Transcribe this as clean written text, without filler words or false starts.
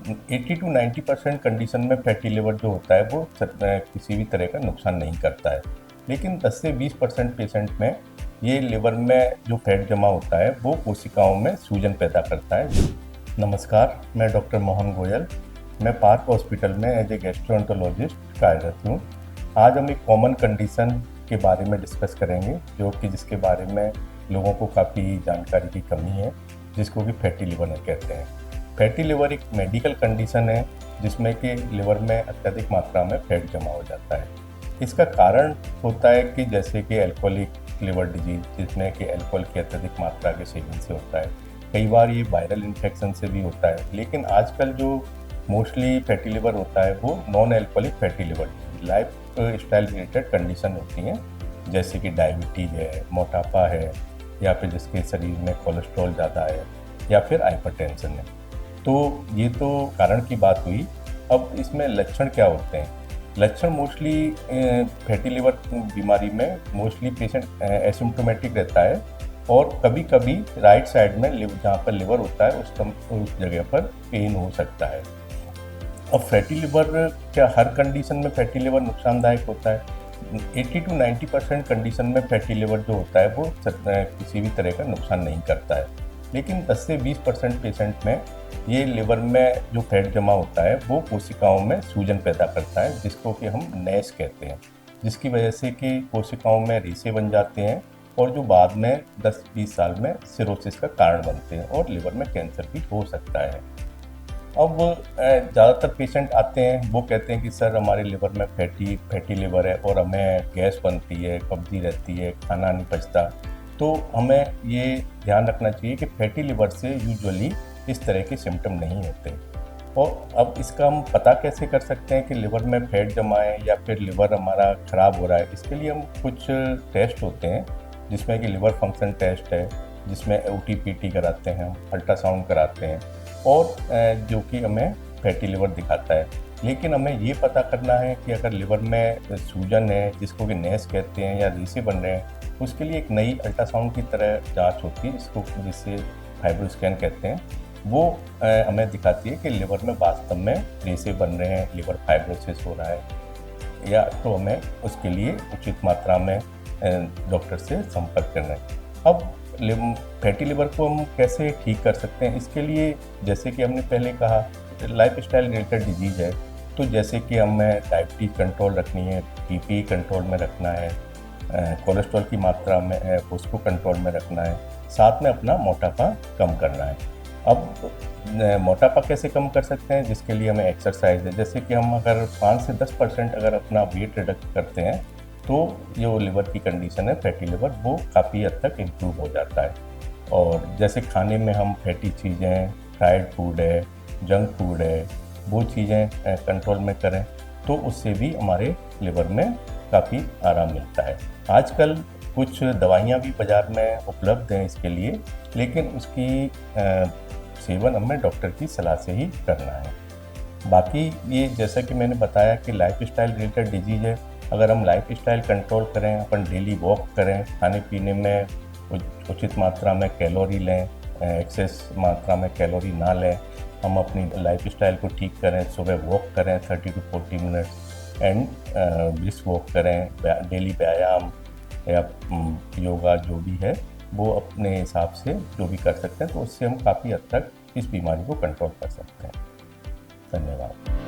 80 to 90% condition में fatty liver जो होता है वो किसी भी तरह का नुकसान नहीं करता है, लेकिन 10 से 20% पेशेंट में ये लिवर में जो फैट जमा होता है वो कोशिकाओं में सूजन पैदा करता है। नमस्कार, मैं डॉक्टर मोहन गोयल, मैं पार्क हॉस्पिटल में एज ए गैस्ट्रोएंटरोलॉजिस्ट कार्यरत हूँ। आज हम एक कॉमन कंडीशन के बारे में डिस्कस करेंगे जिसके बारे में लोगों को काफ़ी जानकारी की कमी है, जिसको कि फैटी लिवर कहते हैं। फैटी लिवर एक मेडिकल कंडीशन है जिसमें कि लिवर में अत्यधिक मात्रा में फैट जमा हो जाता है। इसका कारण होता है कि जैसे कि अल्कोहलिक लिवर डिजीज, जिसमें कि अल्कोहल की अत्यधिक मात्रा के सेवन से होता है। कई बार ये वायरल इन्फेक्शन से भी होता है, लेकिन आजकल जो मोस्टली फैटी लिवर होता है वो non alcoholic fatty liver life style related condition होती हैं, जैसे कि डायबिटीज है, मोटापा है, या फिर जिसके शरीर में कोलेस्ट्रॉल ज़्यादा है, या फिर हाइपरटेंशन है। तो ये तो कारण की बात हुई। अब इसमें लक्षण क्या होते हैं? लक्षण मोस्टली फैटी लिवर बीमारी में मोस्टली पेशेंट एसिम्प्टोमेटिक रहता है, और कभी कभी राइट साइड में जहाँ पर लिवर होता है उस जगह पर पेन हो सकता है। अब फैटी लिवर क्या हर कंडीशन में फैटी लिवर नुकसानदायक होता है? 80 टू 90% कंडीशन में फैटी लिवर जो होता है वो किसी भी तरह का नुकसान नहीं करता है, लेकिन 10 से 20% पेशेंट में ये लिवर में जो फैट जमा होता है वो कोशिकाओं में सूजन पैदा करता है, जिसको कि हम नैश कहते हैं, जिसकी वजह से कि कोशिकाओं में रेशे बन जाते हैं और जो बाद में 10-20 साल में सिरोसिस का कारण बनते हैं और लिवर में कैंसर भी हो सकता है। अब ज़्यादातर पेशेंट आते हैं, वो कहते हैं कि सर हमारे लिवर में फैटी लिवर है और हमें गैस बनती है, कब्जी रहती है, खाना नहीं पचता। तो हमें ये ध्यान रखना चाहिए कि फैटी लिवर से यूजुअली इस तरह के सिम्टम नहीं होते। और अब इसका हम पता कैसे कर सकते हैं कि लिवर में फैट जमा है या फिर लिवर हमारा ख़राब हो रहा है? इसके लिए हम कुछ टेस्ट होते हैं, जिसमें कि लिवर फंक्शन टेस्ट है, जिसमें OTPT कराते हैं, हम अल्ट्रासाउंड कराते हैं, और जो कि हमें फैटी लिवर दिखाता है। लेकिन हमें ये पता करना है कि अगर लिवर में सूजन है, जिसको कि नैश कहते हैं, या रेशे बन रहे हैं, उसके लिए एक नई अल्ट्रासाउंड की तरह जांच होती है, जिसे फाइब्रोस्कैन कहते हैं। वो हमें दिखाती है कि लिवर में वास्तव में रेशे बन रहे हैं, लिवर फाइब्रोसिस हो रहा है, या तो हमें उसके लिए उचित मात्रा में डॉक्टर से संपर्क करना है। अब फैटी लिवर को हम कैसे ठीक कर सकते हैं? इसके लिए जैसे कि हमने पहले कहा, लाइफ स्टाइल रिलेटेड डिजीज है, तो जैसे कि हमें डायबिटीज कंट्रोल रखनी है, BP कंट्रोल में रखना है, कोलेस्ट्रॉल की मात्रा में उसको कंट्रोल में रखना है, साथ में अपना मोटापा कम करना है। अब मोटापा कैसे कम कर सकते हैं? जिसके लिए हमें एक्सरसाइज है, जैसे कि हम अगर 5 से 10% अगर अपना वेट रिडक्ट करते हैं, तो जो लिवर की कंडीशन है फैटी लिवर, वो काफ़ी हद तक इम्प्रूव हो जाता है। और जैसे खाने में हम फैटी चीज़ें, फ्राइड फूड है, जंक फूड है, वो चीज़ें कंट्रोल में करें, तो उससे भी हमारे लिवर में काफ़ी आराम मिलता है। आजकल कुछ दवाइयाँ भी बाज़ार में उपलब्ध हैं इसके लिए, लेकिन उसकी सेवन हमें डॉक्टर की सलाह से ही करना है। बाकी ये जैसा कि मैंने बताया कि लाइफ स्टाइल रिलेटेड डिजीज़ है। अगर हम लाइफ स्टाइल कंट्रोल करें, अपन डेली वॉक करें, खाने पीने में उचित मात्रा में कैलोरी लें, एक्सेस मात्रा में कैलोरी ना लें, हम अपनी लाइफ स्टाइल को ठीक करें, सुबह वॉक करें 30 to 40 minutes, and brisk walk करें, डेली व्यायाम या योगा जो भी है वो अपने हिसाब से जो भी कर सकते हैं, तो उससे हम काफ़ी हद तक इस बीमारी को कंट्रोल कर सकते हैं। धन्यवाद।